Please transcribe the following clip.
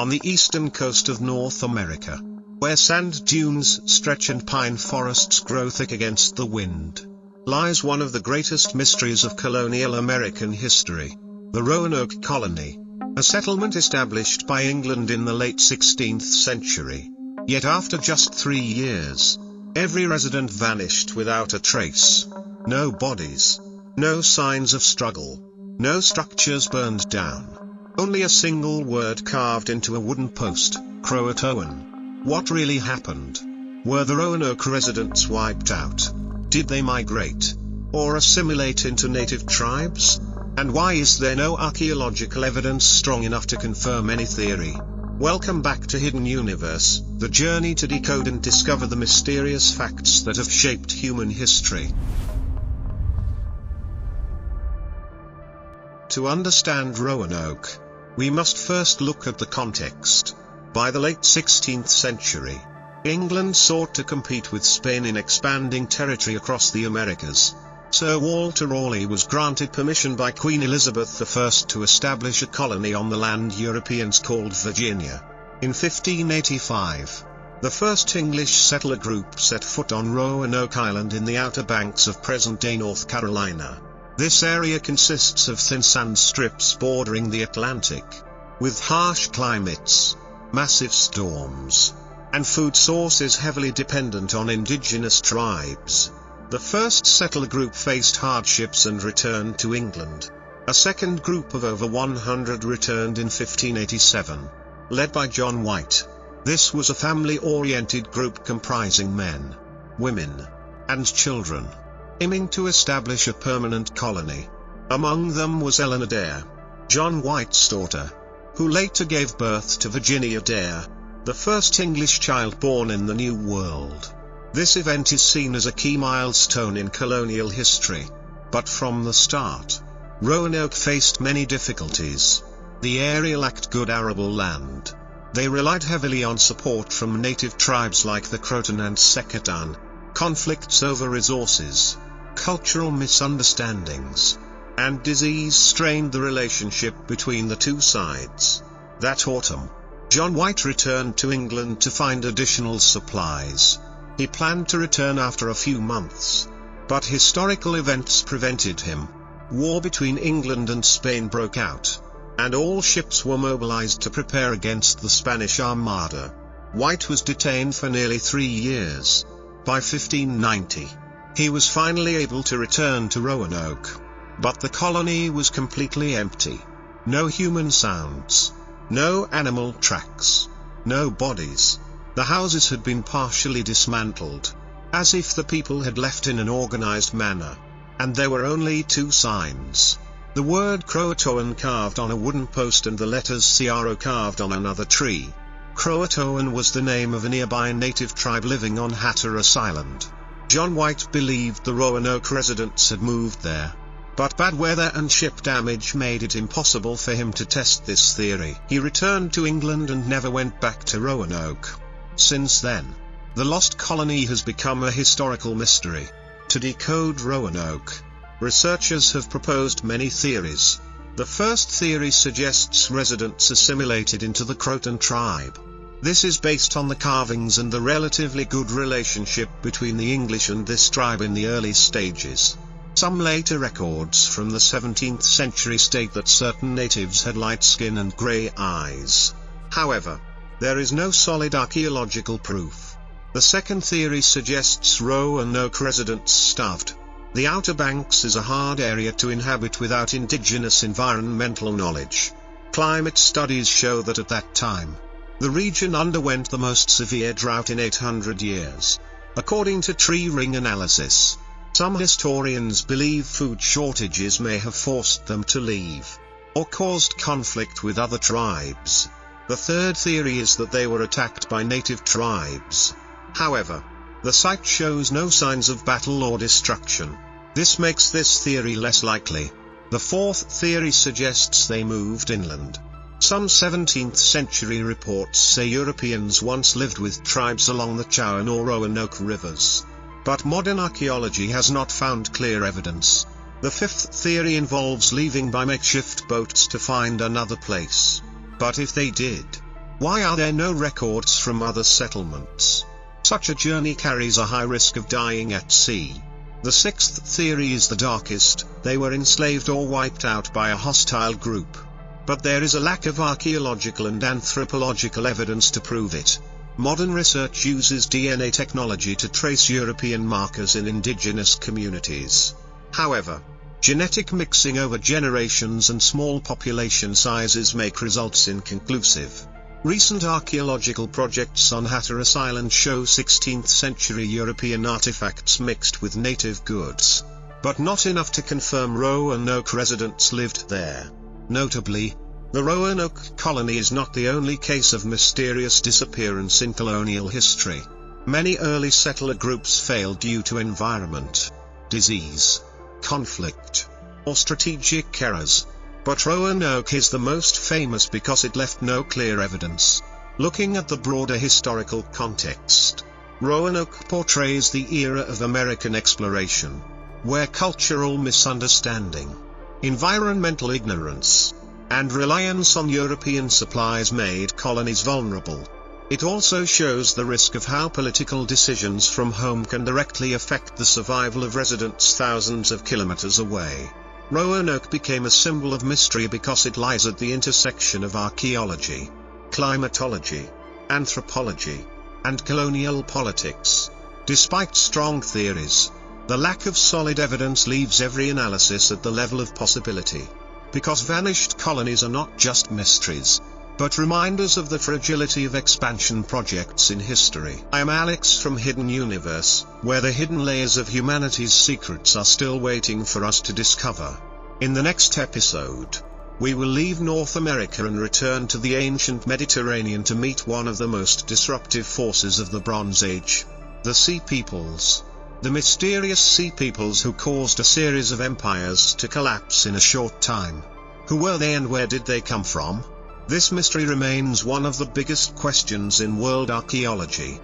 On the eastern coast of North America, where sand dunes stretch and pine forests grow thick against the wind, lies one of the greatest mysteries of colonial American history, the Roanoke Colony, a settlement established by England in the late 16th century. Yet after just 3 years, every resident vanished without a trace. No bodies, no signs of struggle, no structures burned down. Only a single word carved into a wooden post, Croatoan. What really happened? Were the Roanoke residents wiped out? Did they migrate? Or assimilate into native tribes? And why is there no archaeological evidence strong enough to confirm any theory? Welcome back to Hidden Universe, the journey to decode and discover the mysterious facts that have shaped human history. To understand Roanoke, we must first look at the context. By the late 16th century, England sought to compete with Spain in expanding territory across the Americas. Sir Walter Raleigh was granted permission by Queen Elizabeth I to establish a colony on the land Europeans called Virginia. In 1585, the first English settler group set foot on Roanoke Island in the Outer Banks of present-day North Carolina. This area consists of thin sand strips bordering the Atlantic, with harsh climates, massive storms, and food sources heavily dependent on indigenous tribes. The first settler group faced hardships and returned to England. A second group of over 100 returned in 1587, led by John White. This was a family-oriented group comprising men, women, and children, aiming to establish a permanent colony. Among them was Eleanor Dare, John White's daughter, who later gave birth to Virginia Dare, the first English child born in the New World. This event is seen as a key milestone in colonial history. But from the start, Roanoke faced many difficulties. The area lacked good arable land. They relied heavily on support from native tribes like the Croatoan and Decoding. Conflicts over resources, cultural misunderstandings, and disease strained the relationship between the two sides. That autumn, John White returned to England to find additional supplies. He planned to return after a few months, but historical events prevented him. War between England and Spain broke out, and all ships were mobilized to prepare against the Spanish Armada. White was detained for nearly 3 years. By 1590, he was finally able to return to Roanoke. But the colony was completely empty. No human sounds, no animal tracks, no bodies. The houses had been partially dismantled, as if the people had left in an organized manner. And there were only 2 signs: the word Croatoan carved on a wooden post and the letters CRO carved on another tree. Croatoan was the name of a nearby native tribe living on Hatteras Island. John White believed the Roanoke residents had moved there, but bad weather and ship damage made it impossible for him to test this theory. He returned to England and never went back to Roanoke. Since then, the lost colony has become a historical mystery. To decode Roanoke, researchers have proposed many theories. The first theory suggests residents assimilated into the Croatoan tribe. This is based on the carvings and the relatively good relationship between the English and this tribe in the early stages. Some later records from the 17th century state that certain natives had light skin and grey eyes. However, there is no solid archaeological proof. The second theory suggests Roanoke residents starved. The Outer Banks is a hard area to inhabit without indigenous environmental knowledge. Climate studies show that at that time, the region underwent the most severe drought in 800 years. According to tree ring analysis, some historians believe food shortages may have forced them to leave, or caused conflict with other tribes. The third theory is that they were attacked by native tribes. However, the site shows no signs of battle or destruction. This makes this theory less likely. The fourth theory suggests they moved inland. Some 17th century reports say Europeans once lived with tribes along the Chowan or Roanoke rivers. But modern archaeology has not found clear evidence. The fifth theory involves leaving by makeshift boats to find another place. But if they did, Why are there no records from other settlements? Such a journey carries a high risk of dying at sea. The sixth theory is the darkest: they were enslaved or wiped out by a hostile group. But there is a lack of archaeological and anthropological evidence to prove it. Modern research uses DNA technology to trace European markers in indigenous communities. However, genetic mixing over generations and small population sizes make results inconclusive. Recent archaeological projects on Hatteras Island show 16th century European artifacts mixed with native goods, but not enough to confirm Roanoke residents lived there. Notably, the Roanoke colony is not the only case of mysterious disappearance in colonial history. Many early settler groups failed due to environment, disease, conflict, or strategic errors. But Roanoke is the most famous because it left no clear evidence. Looking at the broader historical context, Roanoke portrays the era of American exploration, where cultural misunderstanding, environmental ignorance, and reliance on European supplies made colonies vulnerable. It also shows the risk of how political decisions from home can directly affect the survival of residents thousands of kilometers away. Roanoke became a symbol of mystery because it lies at the intersection of archaeology, climatology, anthropology, and colonial politics. Despite strong theories, the lack of solid evidence leaves every analysis at the level of possibility. Because vanished colonies are not just mysteries, but reminders of the fragility of expansion projects in history. I am Alex from Hidden Universe, where the hidden layers of humanity's secrets are still waiting for us to discover. In the next episode, we will leave North America and return to the ancient Mediterranean to meet one of the most disruptive forces of the Bronze Age: the Sea Peoples. The mysterious Sea Peoples who caused a series of empires to collapse in a short time. Who were they and where did they come from? This mystery remains one of the biggest questions in world archaeology.